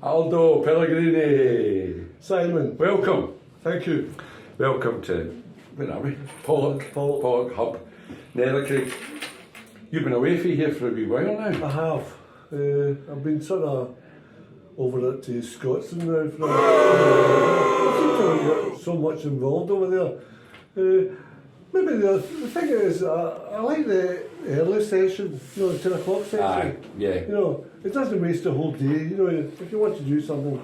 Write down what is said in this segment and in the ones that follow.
Aldo Pelligrini. Simon. Welcome. Thank you. Welcome to, where are we? Pollock Hub, Nethercraig. You've been away from here for a wee while now. I have. I've been sort of over it to Scotland now. I seem to get so much involved over there. Maybe the thing is, I like the early session, the 10 o'clock session. Aye, yeah. It doesn't waste the whole day. If you want to do something,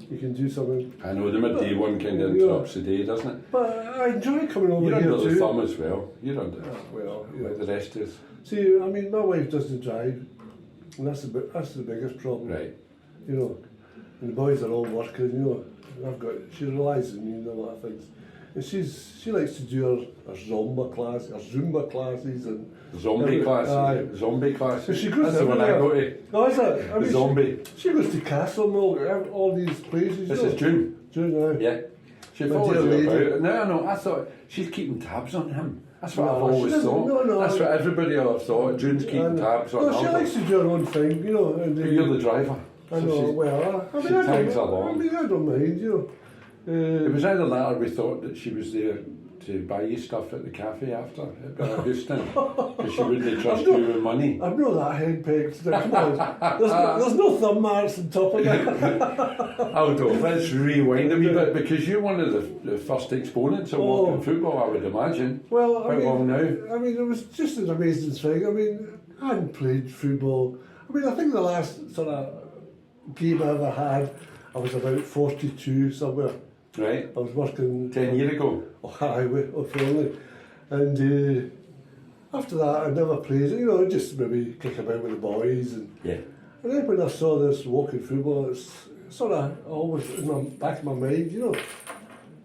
you can do something. I know, the midday one kind of interrupts the day, doesn't it? But I enjoy coming over You're here under too. the thumb as well. You're under Well, like the rest is. See, I mean, my wife doesn't drive, and that's the biggest problem. Right. And the boys are all working. She relies on me and a lot of things. And she likes to do her Zumba classes and Zombie classes. Aye. Zombie classes. And she goes That's the one I go to. Oh, is it? I mean, Zombie. She goes to Castle all these places. This is June. June now. Yeah. She My follows dear you lady. about. No, I thought she's keeping tabs on him. That's what No, I've always she doesn't. thought. No, That's what everybody else thought. June's keeping tabs on No, she Aldo. likes to do her own thing, And But you're the driver. I So know. Well, I mean, she I tags don't. along. I mean, I don't mind. It was either that or we thought that she was there to buy you stuff at the cafe after at Houston because she wouldn't trust you with money. I'm not that henpecked. Come on. There's no thumb marks on top of it. Aldo, let's rewind a wee bit because you're one of the first exponents of walking football, I would imagine. Well, How long now? I mean, it was just an amazing thing. I mean, I hadn't played football. I mean, I think the last sort of game I ever had, I was about 42 somewhere. Right. I was working 10 years ago. Highway, only. And after that, I never played. Just maybe kick about with the boys. And then when I saw this walking football, it's sort of always in the back of my mind,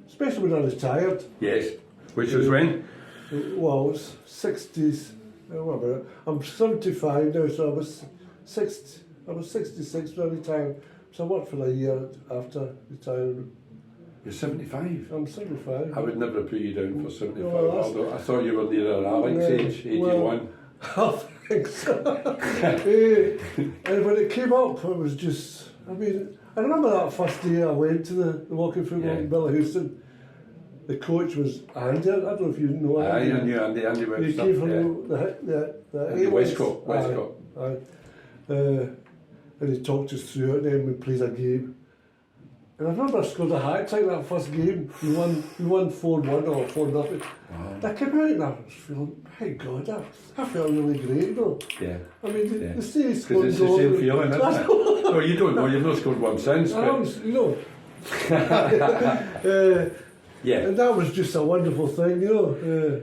especially when I retired. Yes. Which was when? Well, it's 60s. What about it? I'm 75 now, so I was 66 when I retired. So I worked for a year after retirement. You're 75. I'm 75. I would never put you down for 75, No, Aldo. I thought you were near Alex age, 81. I think so. And when it came up, it was just, I remember that first day I went to the walking football in Houston. The coach was Andy. I don't know if you know Andy. I knew Andy. Andy Webster. He came from the Westcott. Aye. And he talked us through it, and then we played a game. And I remember I scored a hat-trick that first game. We won 4-1 or 4-0. Wow. I came out and I was feeling, my God, I felt really great, Yeah. I mean, the stage because it's the same feeling, isn't it? No, you don't know. You've not scored one since. Yeah. And that was just a wonderful thing,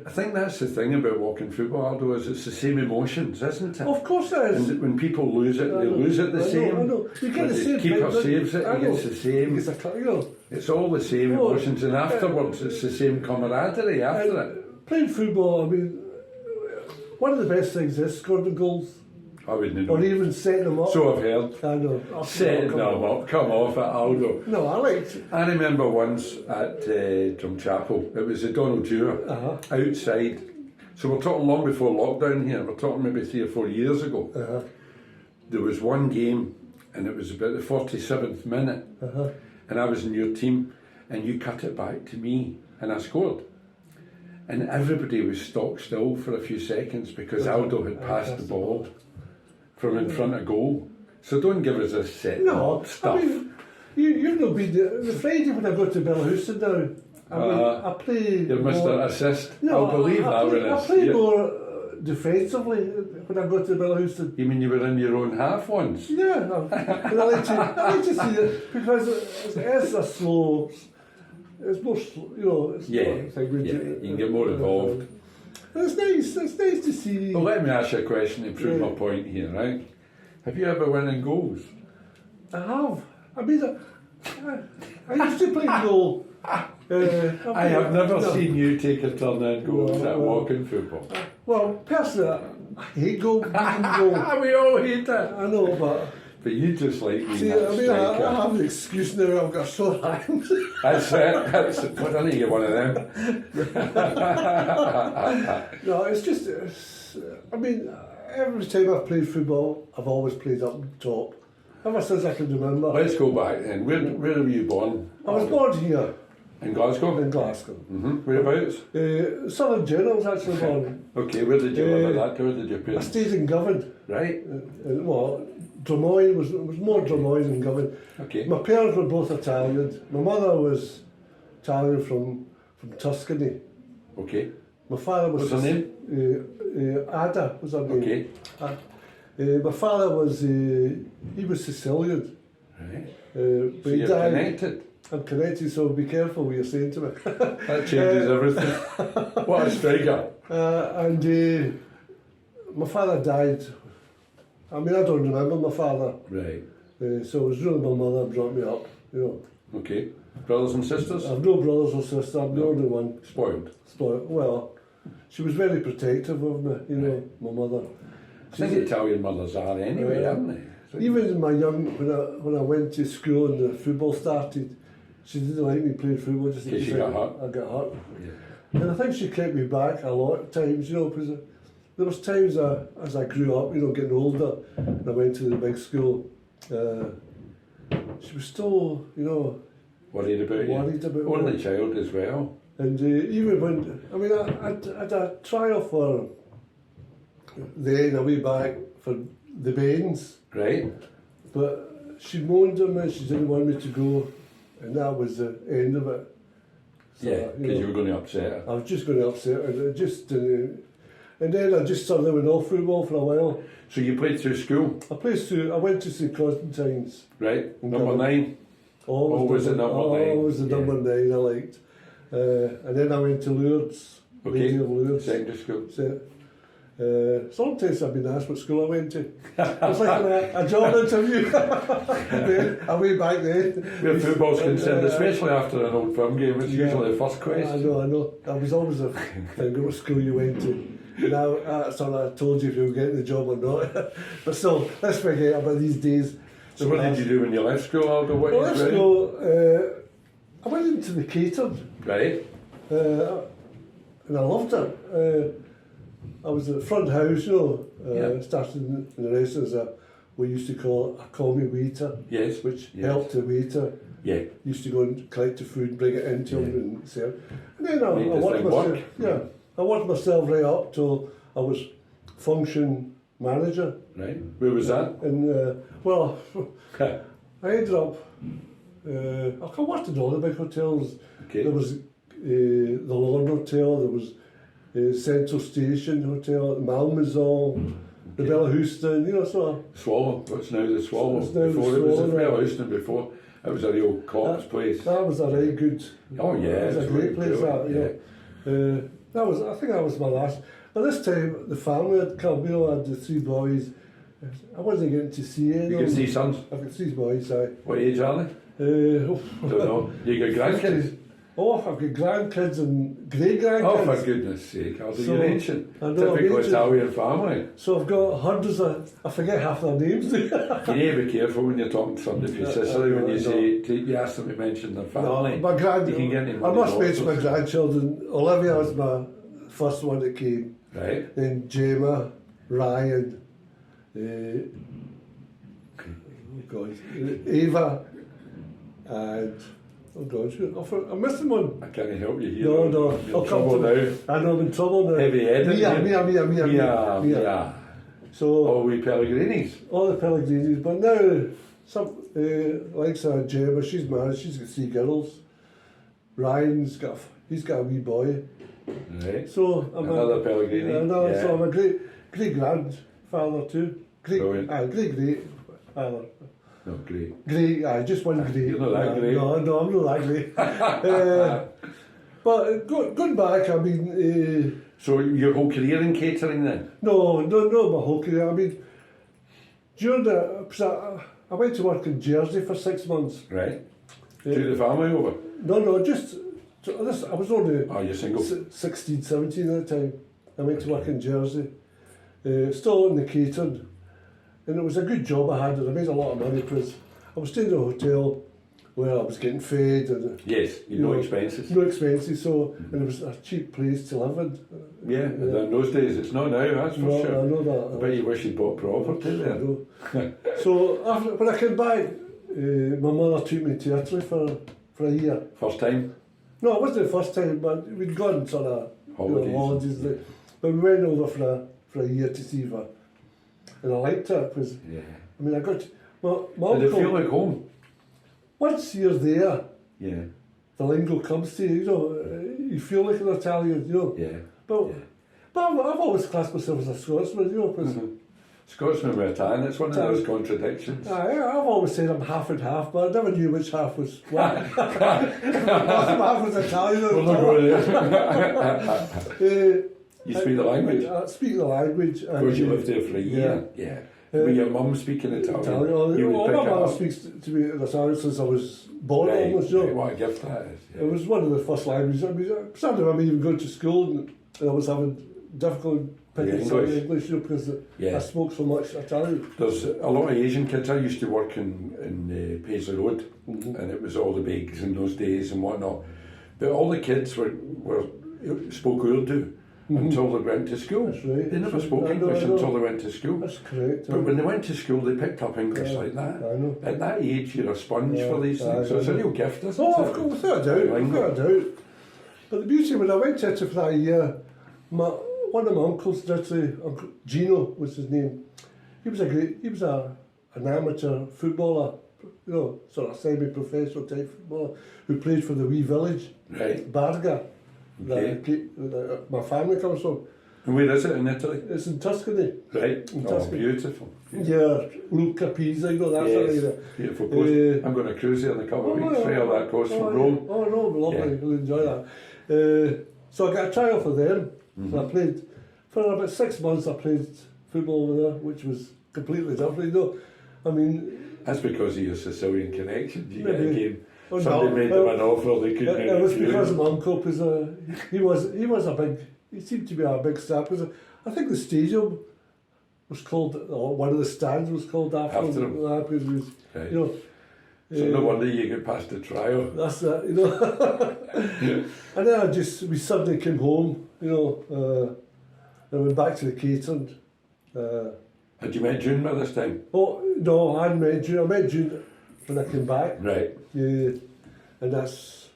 I think that's the thing about walking football, Aldo, is it's the same emotions, isn't it? Of course it is. And when people lose it, they lose it the same. I know. You get the same thing. Keeper saves it, he gets the same. It's all the same emotions, and afterwards it's the same camaraderie after it. Playing football, one of the best things is scoring goals. I wouldn't know. Or even setting them up. So I've heard. I know. Setting them up. Come off it, Aldo. No, I liked it. I remember once at Drumchapel, it was the Donald Dewar, outside. So we're talking long before lockdown here, we're talking maybe 3 or 4 years ago. There was one game, and it was about the 47th minute, and I was in your team, and you cut it back to me, and I scored. And everybody was stock still for a few seconds because Aldo had passed the ball from in front of goal. So don't give us this setting up stuff. You've not been the Friday when I go to Houston now. I play. You're Mr. Assist. No, I'll believe I play more defensively when I go to Houston. You mean you were in your own half once? Yeah, I like to see it because it's a slow. It's more, It's you can get more involved. It's nice. It's nice to see. Well, let me ask you a question to prove my point here, right? Have you ever won in goals? I have. I used to play goal. I have never seen you take a turn in goals at walking football. Well, personally, I hate goal. We all hate it. I know, but you just like me. See, I have an excuse now. I've got sore hands. That's it. But I need to get one of them. No, it's just. Every time I've played football, I've always played up top. ever since I can remember. Let's go back then. Where were you born? I was born here In Glasgow? in Glasgow. Whereabouts? Southern General was actually born. Okay, where did you live at that? Where did your I parents? stayed in Govan. Right. Well, Drummoyne was more Drummoyne than Govan. Okay. My parents were both Italian. My mother was Italian from Tuscany. Okay. My father was... What's her name? Ada was her name. Okay. My father was... he was Sicilian. Right. But So he you're died. connected. I'm connected, so be careful what you're saying to me. That changes everything. What a striker. And my father died. I mean, I don't remember my father. Right. So it was really my mother brought me up, you know. Okay. Brothers and sisters? I've no brothers or sisters, I'm the only one. Spoiled. Well, she was very protective of me, you know, my mother. I think Italian mothers are anyway, aren't they? Even in my when I went to school and the football started, she didn't like me playing football just Because you got hurt. I got hurt. Yeah. And I think she kept me back a lot of times, you know, because there was times as I grew up, you know, getting older, and I went to the big school, she was still, you know, Worried about you? worried about me. Only child as well. And even when, I mean, I had a trial for then, a way back, for the Bains, Right. but she moaned at me, she didn't want me to go, and that was the end of it. So, Yeah, because you were going to upset her. I was just going to upset her, I just didn't. And then I just started doing off football for a while. So you played through school, I went to St Constantine's. right? In Number Dublin. 9. Always the number 9. Always the number 9 I liked. And then I went to Lourdes, Okay. Lady of Lourdes. Secondary school. Sometimes I've been asked what school I went to. It's like a job interview. Way back then. Where football's concerned, especially after an old firm game, it's Yeah. usually the first question. I know. I was always a thing, what school you went to. Now, I sort of told you if you were getting the job or not. But still, let's forget about these days. So what did you do when you left school, Aldo? What Well, you let's doing? go. I went into the catered. Right. And I loved it. I was at the front house, you know, started in the restaurant as we used to call a commie waiter, Yes. which Yes. helped the waiter. Yeah. Used to go and collect the food, bring it into him and serve. And then I Made the worked thing myself. work. Yeah, I worked myself right up till I was function manager. Right. Where was that? And well, I ended up. I worked in all the big hotels. Okay. There was the Lawn Hotel. There was Central Station Hotel, Malmaison, the Bella Houston. You know, so. Swallow. What's now the Swallow? It's now the Before it was the Swallow, Bell right. Houston before. It was a real corpse place. That was a right good. Oh yeah, it was a it's great really place. good, That that was. I think that was my last. But this time the family had come. You know, I had the 3 boys. I wasn't getting to see any. You can see sons. I could see boys. What age are they? Don't know. You got grandkids? Oh, I've got grandkids and great-grandkids. Oh, for goodness sake, Aldo, So, you're ancient. I know, Typical I'm ancient. Italian family. So I've got hundreds of, I forget half their names. You need to be careful when you're talking to somebody from Sicily, when you I say, you ask them to mention their family. My You can get any I must mention my daughters. grandchildren. Olivia was my first one that came. Right. Then Gemma, Ryan, oh God, Ava, and oh God, I'm missing one. I can't help you here. No, You're I'll in come trouble to now. I know I'm in trouble now. Heavy headed. Mia. So All we Pellegrinis. all the Pellegrinis, but now some like Gemma, she's married, she's got 3 girls. Ryan's got a wee boy. Right. So I'm Another Pellegrini. Yeah. So I'm a great grandfather too. Brilliant. Great father. No, great. Great, just one great. You're not that great. No, I'm not that great. But going back, I mean, So your whole career in catering then? no, my whole career. I mean, during I went to work in Jersey for 6 months. Right. Drew the family over? No, just this. I was only Oh, you're single? 16, 17 at the time. I went to work in Jersey, still in the catering, and it was a good job I had, and I made a lot of money because I was staying in a hotel where I was getting fed and Yes, no expenses. no expenses. So and it was a cheap place to live in. Yeah, and in those days it's not now. That's for No, sure. I know that. I bet you wish you'd bought property I there. know. So after, when I came back, my mother took me to Italy for a year. First time? No, it wasn't the first time, but we'd gone sort of Holidays. But we went over for a year to see her, and I liked it because I mean I got my Did it feel uncle. like home? Once you're there, Yeah. the lingo comes to you. You know, you feel like an Italian. You know, Yeah. but I've always classed myself as a Scotsman. You know, because Scotsman with Italian, it's one of those contradictions. I've always said I'm half and half, but I never knew which half was what. half was Italian. We'll not go there. You speak the language? I speak the language. Because you lived there for a year? Yeah. With your mum speaking Italian? You would pick my it mother up? speaks to me in Italian since I was born almost, you know. What a gift that is. Yeah. It was one of the first languages. I mean, some of them even going to school and I was having difficulty picking some English, you know, because I spoke so much Italian. There's a lot of Asian kids. I used to work in Paisley Road, and it was all the bigs in those days and whatnot. But all the kids spoke Urdu until they went to school. That's right. They never spoke English until they went to school. That's correct. But when they went to school, they picked up English like that. I know. At that age, you're a sponge for these things. So it's a real gift, isn't it? Oh, of course, without a doubt. But the beauty, when I went to Italy for that year, one of my uncles, literally, Uncle Gino was his name. He was an amateur footballer, you know, sort of semi-professional type footballer who played for the wee village, Right. Barga, Okay. that my family comes from. And where is it in Italy? It's in Tuscany. Right. In Oh, Tuscany. beautiful. Yeah, Luca Pisa, you know, that sort of area. Beautiful coast. I'm going to cruise there in a couple of weeks. Right up that coast from Rome. Oh no, lovely. You'll enjoy that. So I got a trial for them. So I played for about 6 months. I played football over there, which was completely different. You know, I mean, That's because of your Sicilian connections. You get a Maybe. game. Oh, Somebody no, made them an offer they couldn't it was refuse. because of my uncle. Because he was a big. He seemed to be a big star. Because I think the stadium was called, or one of the stands was called after him. Because he was, Right. you know. So no wonder you get past the trial. That's it, you know. And then we suddenly came home, you know, and went back to the catering. Had you met June by this time? Oh, no, I hadn't met June. I met June when I came back. Right. Yeah, and that's.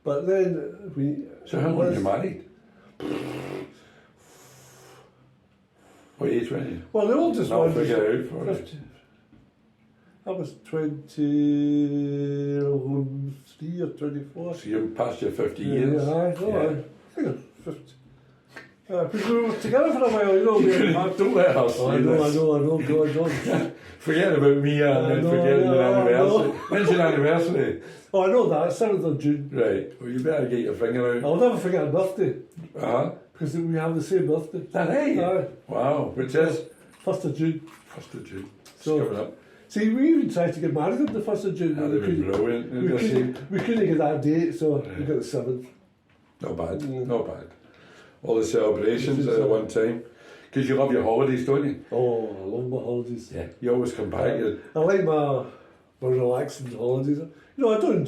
But then we. So how long were you married? What age were you? Well, the oldest I'll one was figure it out for you. 50. I was 23 or 24. So you're past your 50 years? I think I was 50. Because we were together for a while, you know. Don't let her say I this. know, God. Forget about me and then forget your anniversary. When's your anniversary? Oh, I know that, 7th of June. Right. Well, you better get your finger out. I'll never forget her birthday, Uh-huh. because we have the same birthday. Is that right? Aye. Wow. Which is? 1st of June. 1st of June. It's So- coming up. See, we even tried to get married on the 1st of June. That'd be brilliant. We couldn't get that date, so we got the 7th. Not bad. Mm. Not bad. All the celebrations at one time. Because you love your holidays, don't you? Oh, I love my holidays. Yeah. You always come back. I like my relaxing holidays. You know, I don't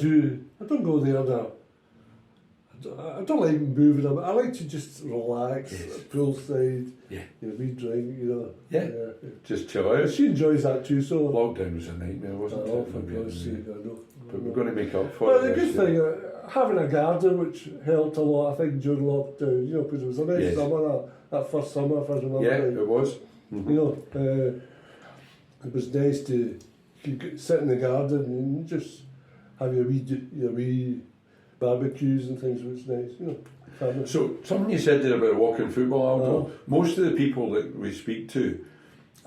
go there now. I don't like moving. I like to just relax, poolside, Yeah. we drink, you know. Yeah. Just chill out. She enjoys that too, so. Lockdown was a nightmare, wasn't Oh, it? for God's sake, I know. But we're going to make up for But it. the good this year. thing, having a garden, which helped a lot, I think, during lockdown, you know, because it was a nice summer, that first summer, if I remember Yeah, right. it was. You know, it was nice to sit in the garden and just have your wee barbecues and things, which is nice, you know. Family. So, something you said there about walking football, Aldo. Most of the people that we speak to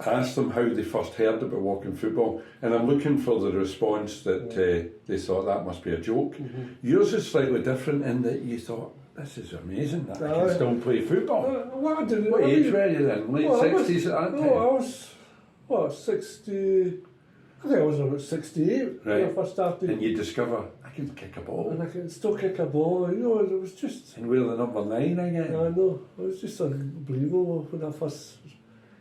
ask them how they first heard about walking football, and I'm looking for the response that they thought that must be a joke. Yours is slightly different in that you thought, this is amazing that I can still play football. Well, I didn't. What age were you then? Late 60s at that time? No, I was, 60, I think I was about 68 when I first started. And you discover, I can kick a ball. And I can still kick a ball, you know, it was just... And we're the number 9 again. I know, it was just unbelievable when I first,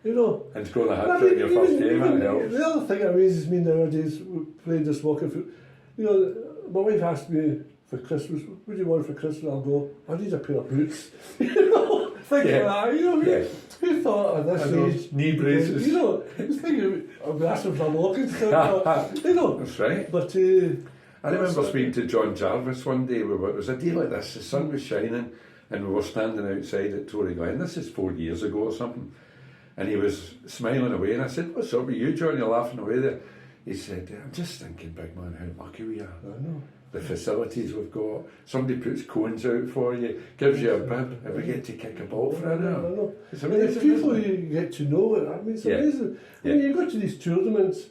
you know. And scoring a hat-trick your first game, that helps. The other thing that amazes me nowadays, playing this walking foot, you know, my wife asked me for Christmas, what do you want for Christmas? I'll go, I need a pair of boots. You know, think of that, you know, who thought at this age? Knee braces. You know, I was thinking, I'll be asking for walking stick, you know. That's right. But I remember speaking to John Jarvis one day, it was a day like this, the sun was shining, and we were standing outside at Tory Glen, this is 4 years ago or something, and he was smiling away, and I said, what's up with you, John, you're laughing away there. He said, I'm just thinking, big man, how lucky we are. I know. The facilities we've got, somebody puts cones out for you, gives you a bib, and we get to kick a ball for an hour. I know. It's And amazing. the people you get to know, I mean, it's amazing. I mean, you go to these tournaments,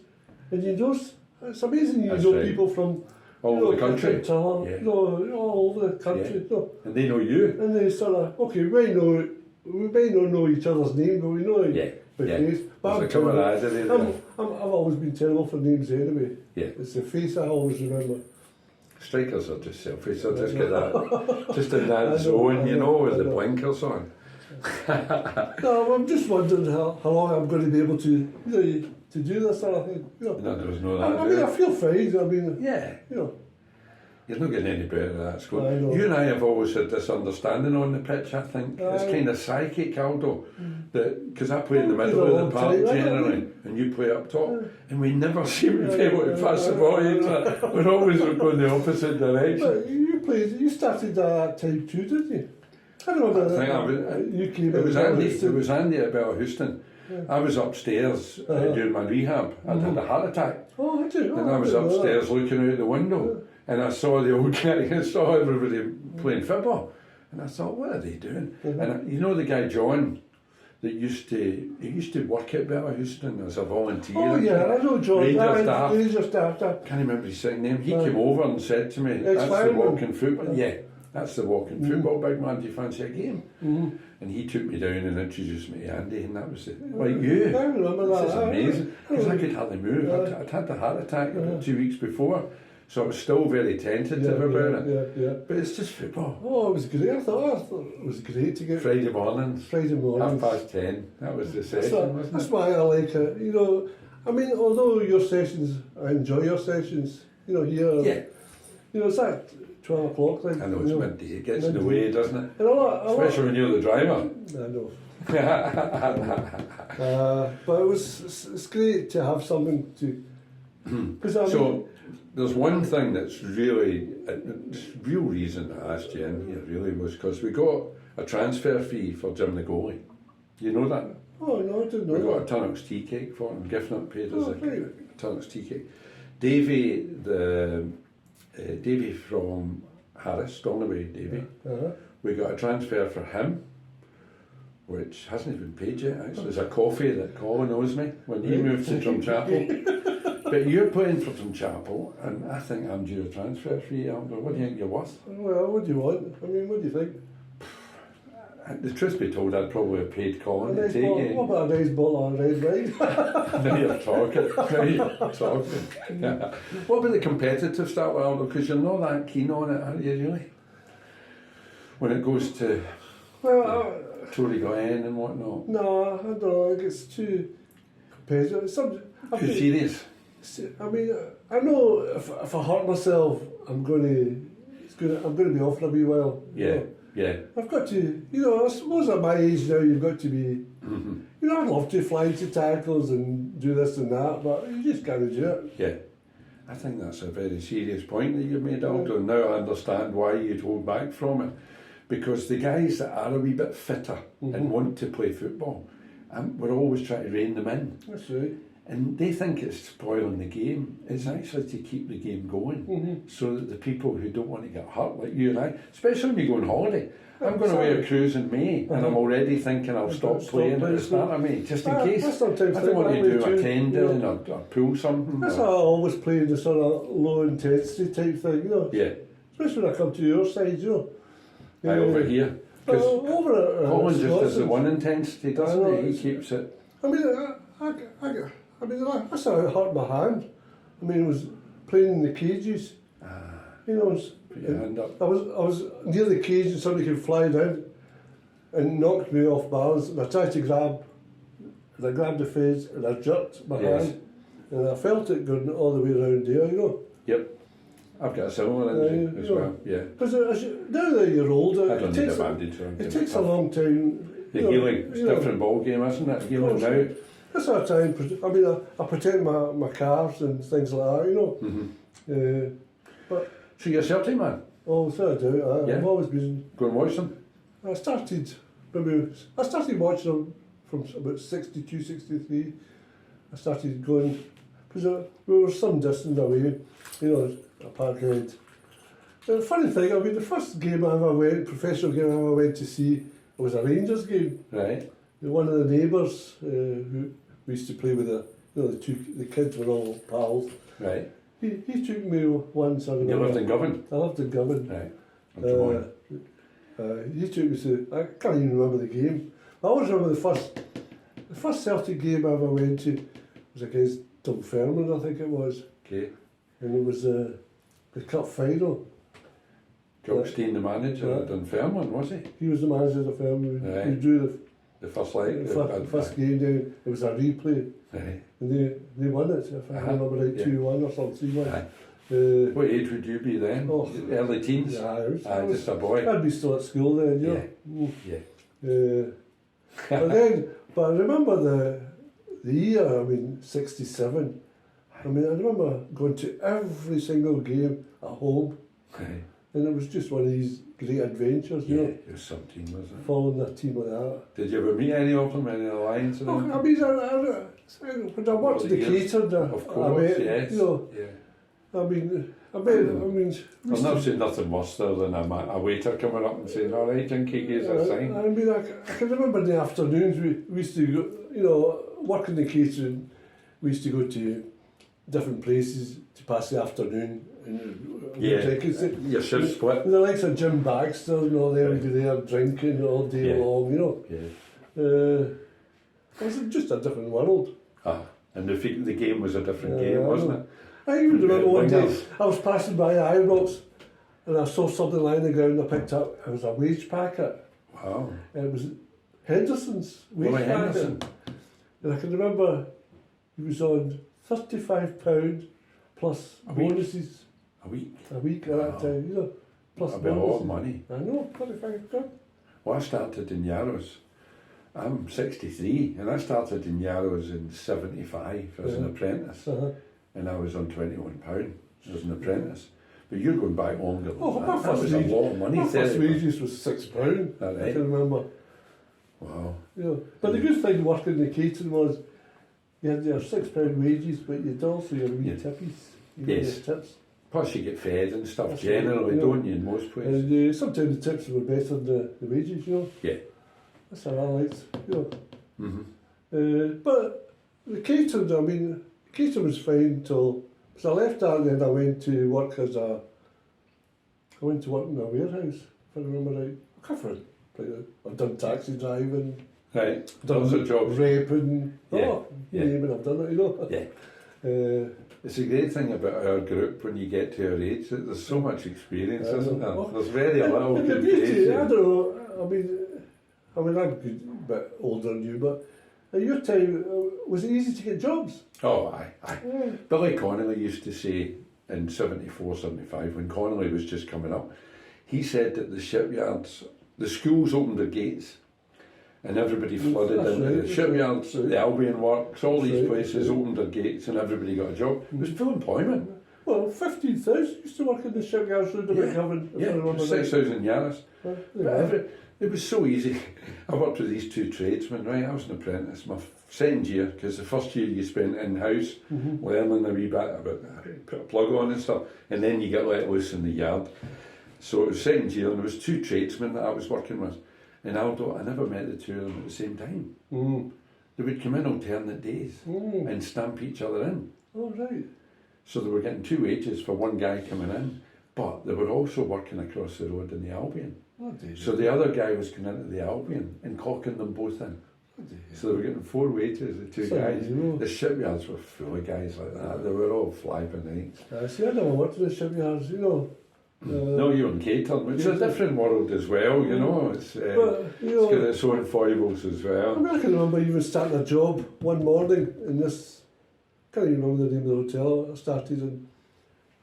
and you know, it's amazing you That's know right. people from All the country. you know, all over the country. You know. And they know you. And they sort of, okay, we may not know each other's name, but we know the face. But There's a camaraderie there. I've always been terrible for names anyway. Yeah. It's the face I always remember. Strikers are just selfish, they'll just get that, just in I know, that zone, you know, with I the know. blinkers on. No, I'm just wondering how long I'm going to be able to, you know, to do this sort of thing. You know. No, there was no that. I mean, I feel fine. I mean, Yeah, you know. you're not getting any better at that school. I know. You and I have always had this understanding on the pitch, I think. It's Aye. kind of psychic, Aldo. Because I play in the Well, middle you of the know, park I know. generally, and you play up top, and we never seem to be able to pass the ball to each other. We're always going the opposite direction. But you started at that time too, didn't you? I remember you came It was Andy at Bellahouston. I was upstairs doing my rehab. I'd had a heart attack. Oh, I do. And I was upstairs looking out the window, and I saw the old guy, I saw everybody playing football, and I thought, what are they doing? And you know the guy John that used to work at Bellahouston as a volunteer. Oh yeah, I know John. Ranger staff. Staff. Can't remember his second name. He came over and said to me, "That's the walking football." Yeah, that's the walking football. Big man, do you fancy a game? And he took me down and introduced me to Andy, and that was it. Like you. I remember that. This is amazing. Because I could hardly move. I'd had the heart attack about 2 weeks before, so I was still very tentative about it. Yeah. But it's just football. Oh, it was great. I thought it was great to get Friday mornings, Friday mornings. 10:30. That was the session, wasn't That's it? why I like it. You know, I mean, although your sessions, I enjoy your sessions. You know, here. Yeah. You know, it's that 12 o'clock thing. I know it's midday. It gets in the way, doesn't it? And Especially when you're the driver. I know. But it's great to have something to. Because So there's one thing that's really, the real reason I asked you in here really was because we got a transfer fee for Jim the goalie. You know that? Oh no, I didn't know We got a that. Tunnock's tea cake for him. Giffnut paid us right. a Tunnock's tea cake. Davy, Davy from Harris, Stornoway Davy, we got a transfer for him, which hasn't even paid yet actually. There's a coffee that Colin owes me when he moved to Drumchapel. But you're playing for Drumchapel, and I think I'm due a transfer fee. Aldo. What do you think you're worth? Well, what do you want? I mean, what do you think? The truth be told, I'd probably have paid Colin to take you. What about a nice bottle of red wine? Now you're talking. Now you're talking. What about the competitive stuff, Aldo? Because you're not that keen on it, are you really? When it goes to Tory Glen and whatnot. No, I don't know. It gets too competitive. Too serious. I mean, I know if I hurt myself, I'm going to be off for a wee while. Yeah. Yeah. I've got to, you know, I suppose at my age now you've got to be, you know, I'd love to fly to tackles and do this and that, but you just can't do it. Yeah. I think that's a very serious point that you've made, Aldo, and now I understand why you'd hold back from it. Because the guys that are a wee bit fitter and want to play football, we're always trying to rein them in. That's right. And they think it's spoiling the game. It's actually to keep the game going, so that the people who don't want to get hurt, like you and I, especially when you go on holiday. I'm going away a cruise in May, and I'm already thinking I'll stop playing at the start of May, just in case. I don't want to do a tendon or pull something. That's why I always play the sort of low intensity type thing, you know. Yeah. Especially when I come to your side, you know. Over here. Because over Colin just does the one intensity, doesn't he? He keeps it. I mean, that's how it hurt my hand. I mean, it was playing in the cages. You know, Put your hand up. I was near the cage and somebody came flying down and knocked me off balance, and I tried to grab, and I grabbed the fence and I jerked my hand, and I felt it going all the way around there, you know. Yep. I've got a similar injury as well. Yeah. Because now that you're older, I don't need a bandage or anything. it takes a long time. The healing, it's a different ball game, isn't it? Healing now. That's what I try and I mean, I protect my calves and things like that, you know. Mm-hmm. But so you're a Celtic man? Oh, so I do. Yeah. I've always been. Go and watch them? I started watching them from about 62, 63. I started going, because we were some distance away, you know, a Parkhead. The funny thing, I mean, the first game I ever went, professional game I ever went to see, was a Rangers game. Right. One of the neighbours who we used to play with, the kids were all pals. Right. He took me once. You lived in Govan? I lived in Govan. Right. He took me to, I can't even remember the game. I always remember the first Celtic game I ever went to was against Dunfermline, I think it was. Okay. And it was the cup final. Jockstein, the manager at Dunfermline, was he? He was the manager of Dunfermline. Right. He drew the first leg. the first game down. It was a replay. Right. And they won it, if I remember right, 2-1 or something, 3-1. What age would you be then? Early teens? Yeah, I was just a boy. I'd be still at school then, you know. Yeah. But I remember the year, I mean, 67. I mean, I remember going to every single game at home. Right. And it was just one of these great adventures, you know. It was some team, wasn't it? Following a team like that. Did you ever meet any of them, any of the Lions? I mean, when I worked at the caterer, of course, I met, yes. you know, yeah. I mean, I've never seen nothing worse there than a waiter coming up and saying, all right, Jinky, gives a sign. I mean, I can remember in the afternoons we used to go, you know, working the catering, we used to go to different places to pass the afternoon. And your shift split. The likes of Jim Baxter and all them would be there drinking all day long, you know. Yeah. It was just a different world. And the game was a different game, wasn't it? I even remember one day I was passing by Ibrox and I saw something lying on the ground. I picked up. It was a wage packet. Wow. And it was Henderson's wage packet. Henderson. And I can remember he was on £35 plus bonuses. A week? A week at that time, you know. Plus That'd be a lot of money. I know, £35. Well, I started in Yarrows. I'm 63 and I started in Yarrows in 75 as an apprentice. And I was on £21 as an apprentice. But you're going back longer than that. That was a lot of money. My first wages was £6, I can remember. Wow. You know, but the good thing working in the catering was you had your £6 wages, but you'd also your wee tippies. Yes. Tips. Plus you get fed and stuff generally, don't you, in most places? And sometimes the tips were better than the wages, you know. Yeah. That's how I liked, you know. Mm-hmm. But the catering, I mean, catering was fine till, because I left that and then I went to work in a warehouse, if I remember right. I've done taxi driving. Right, lots of jobs. Raping, I've done it, you know. Yeah. It's a great thing about our group when you get to our age, that there's so much experience, isn't there? There's very little beauty, I don't know, I mean I'm a bit older than you, but at your time, was it easy to get jobs? Oh, aye. Yeah. Billy Connolly used to say in 74, 75, when Connolly was just coming up, he said that the shipyards, the schools opened their gates and everybody flooded into the shipyards, the Albion Works, all these places opened their gates and everybody got a job. It was full employment. Well, 15,000 used to work in the shipyards round about Govan. Yeah, 6,000 Yarras. It was so easy. I worked with these two tradesmen, right? I was an apprentice. My second year, because the first year you spent in-house learning a wee bit about put a plug on and stuff, and then you get let loose in the yard. So it was second year, and there was two tradesmen that I was working with. And Aldo, I never met the two of them at the same time. They would come in alternate days and stamp each other in. Oh, right. So they were getting two wages for one guy coming in, but they were also working across the road in the Albion. So the other guy was coming into the Albion and clocking them both in. So they were getting 4 wages, the two guys. The shipyards were full of guys like that. They were all fly-by-night. See, I never worked in the shipyards, you know. No, you're in catering, which is a different world as well, you know. It's got its own foibles as well. I mean, I can remember even starting a job one morning in this, I can't even remember the name of the hotel I started in.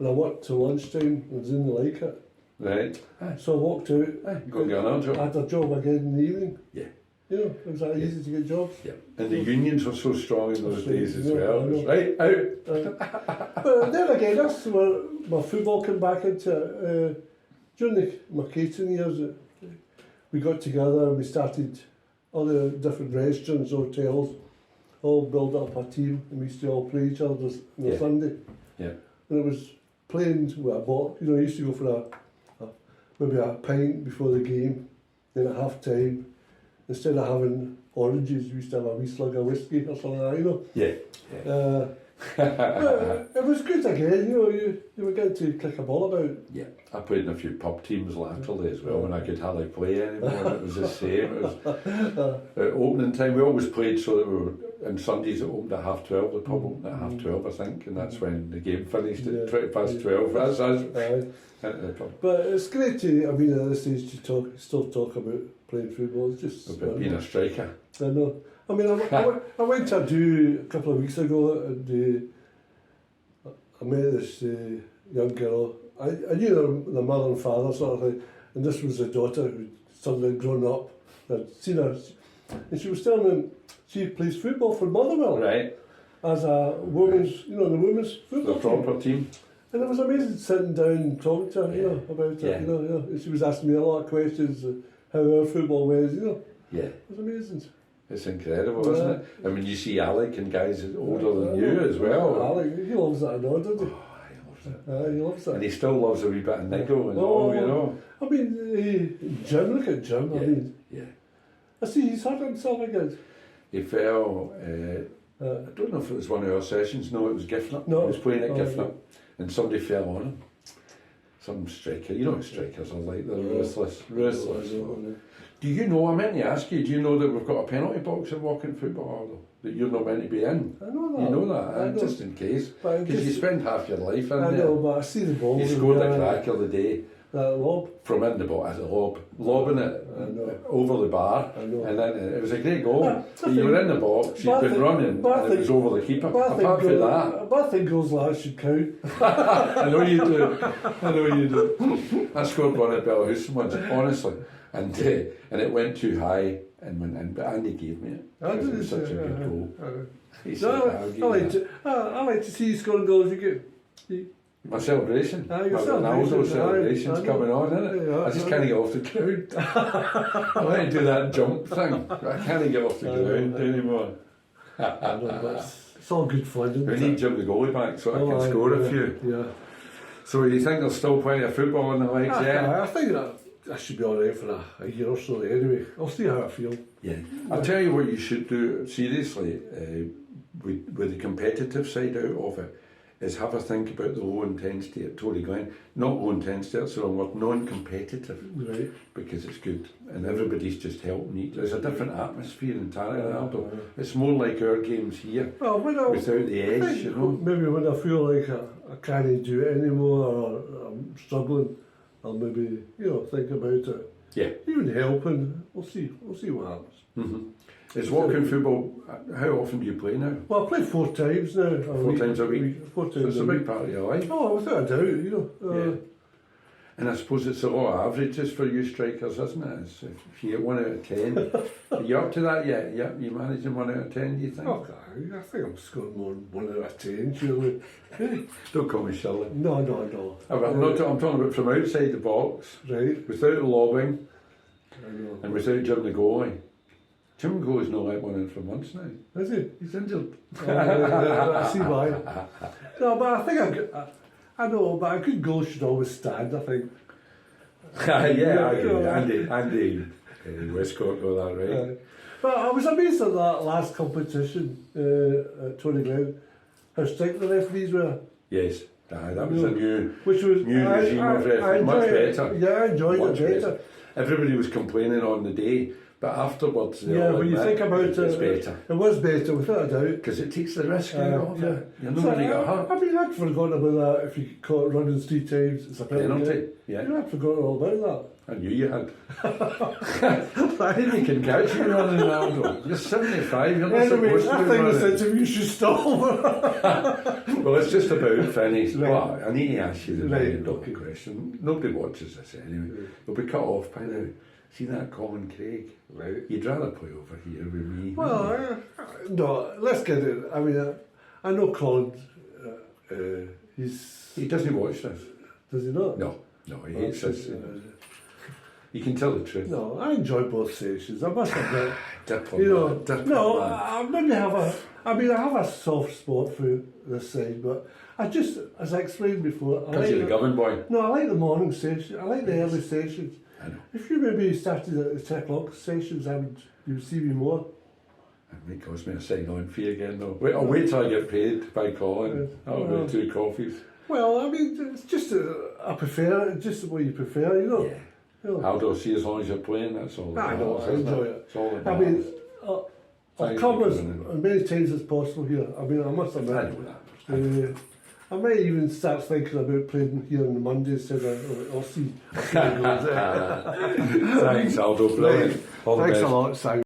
and I worked till lunchtime and didn't like it. Right. So I walked out. Go and get another job. I had a job again in the evening. Yeah. You know, it was that easy to get jobs. Yeah. And the unions were so strong in those days as Yeah, well. I It was know. right, out. But then again, that's where my football came back into it. During the Mclean years, we got together and we started all the different restaurants, hotels, all build up a team, and we used to all play each other on a Sunday. Yeah. And it was playing with a bottle. You know, I used to go for maybe a pint before the game, then at half time, instead of having oranges, we used to have a wee slug of whiskey or something like that, you know. Yeah. But it was good again, you know, you were getting to kick a ball about. Yeah, I played in a few pub teams laterally as well when I could hardly play anymore. And it was the same. It was opening time. We always played so that we were, and Sundays it opened at 12:30. The pub opened at 12:30, I think, and that's when the game finished at 12:20. That's us. Into the pub. But it's great to, I mean, at this age to still talk about playing football. It's just About being a striker. I know. I mean, I went to a do a couple of weeks ago, and I met this young girl. I knew the mother and father sort of thing, and this was the daughter who suddenly grown up. I'd seen her, and she was telling me she plays football for Motherwell. Right. As a women's, you know, the women's football The proper team. And it was amazing sitting down and talking to her, you know, about it, you know. And she was asking me a lot of questions, how her football was, you know. Yeah. It was amazing. It's incredible, isn't it? I mean, you see Alec and guys older than you as well. Alec, he loves that, doesn't he? Oh, he loves it. He loves it. And he still loves a wee bit of niggle and all, you know. I mean, Jim, look at Jim. Yeah. I mean, Yeah. I see he's hurt himself again. He fell, I don't know if it was one of our sessions, no, it was Giffnut. No. He was playing at Giffnut, Yeah. and somebody fell on him. Some striker, you know what strikers are like, they're ruthless. Do you know, I meant to ask you, do you know that we've got a penalty box in walking football, Aldo? That you're not meant to be in? I know that. You know that, I know. just in case. But Because you spend half your life in I there. know, but I see the ball. You scored a cracker the day That lob. from in the ball, as a lobbing it I know. over the bar, I know. and then it was a great goal. I You were in the box, you'd been running, and it was over the keeper. Apart from that, But I think goals like that should count. I know you do. I know you do. I scored one at Bellahouston once, honestly, and it went too high and went in. But Andy gave me it. It was such a good goal. He said, I like to see you scoring goals. You get my celebration, your my celebration, Ronaldo celebration's I know. coming on, isn't it? Yeah, I just can't get off the ground. I want to do that jump thing, but I can't get off the ground anymore. I know, but it's all good fun. Isn't We it? need Jim the goalie back so I can score a few. Yeah. So you think there's still plenty of football on the legs? Yeah. I think that I should be alright for a year or so anyway. I'll see how I feel. Yeah. I'll tell you what you should do, seriously, with the competitive side out of it, is have a think about the low intensity at Tory Glen. Not low intensity, that's the wrong word, non-competitive. Right. Because it's good. And everybody's just helping each. There's a different atmosphere in Aldo. It's more like our games here, Well, without the edge, you know. Maybe when I feel like I can't do it anymore or I'm struggling, I'll maybe, think about it. Yeah. Even helping, we'll see what happens. Mm-hmm. Is walking football, how often do you play now? Well, I play 4 times now. 4 times a week? 4 times So it's a week. big part of your life. Oh, without a doubt, Yeah. And I suppose it's a lot of averages for you strikers, isn't it? It's if you get 1 out of 10. Are you up to that yet? Yeah, you managing 1 out of 10, do you think? Okay, I think I'm scoring more than 1 out of 10, surely. Don't call me silly. No. I'm talking about from outside the box, Right. without the lobbing, I know. and without Jim the goalie. Jim the goalie's not let one in for months now. Is he? He's injured. I see why. No, but I think I know, but a good goal should always stand, I think. I agree. Andy Westcott got that right. But I was amazed at that last competition at Tony Glen, how strict the referees were. Yes, that was a new regime of referee, much better. Yeah, I enjoyed Much it better. Everybody was complaining on the day, but afterwards, they Yeah, all when you admit think about it's better. it was better, without a doubt. Because it takes the risk out of it. You're not So, going to get hurt. I mean, I'd forgotten about that. If you caught running 3 times, it's a penalty. Yeah. I'd forgotten all about I knew you had. I think you can catch you running Aldo. You're 75, you're that. not Anyway, supposed to I be think running. this interview should stop. Well, it's just about finished. Right. But I need to ask you the Right, million dollar okay. question. Nobody watches this anyway. They'll be cut off by now. See that Colin Craig? Right. You'd rather play over here with me. Well, no, let's get it. I mean, I know Colin, He doesn't watch this. does he not? No, he hates this. You can tell the truth. No, I enjoy both sessions. I must admit. Diplomat. I maybe have I have a soft spot for this side, but as I explained before, Because you're the government boy. No, I like the morning session. I like the early sessions. I know. If you maybe started at the 10 o'clock sessions, you'd see me more. It might cost me a sign-on fee again, though. I'll wait till I get paid by Colin. That'll be 2 coffees. Well, I mean, it's just I prefer it, just the way you prefer, you know. Yeah. You know. Aldo, see, as long as you're playing, that's all. I know, I enjoy it. It's all that I mean, matters. I'll come as many times as possible here. I mean, I must admit. I know that. I might even start thinking about playing here on the Monday instead of I'll see. How it goes. Thanks, Aldo. Brilliant. All the Thanks best. a lot, Simon.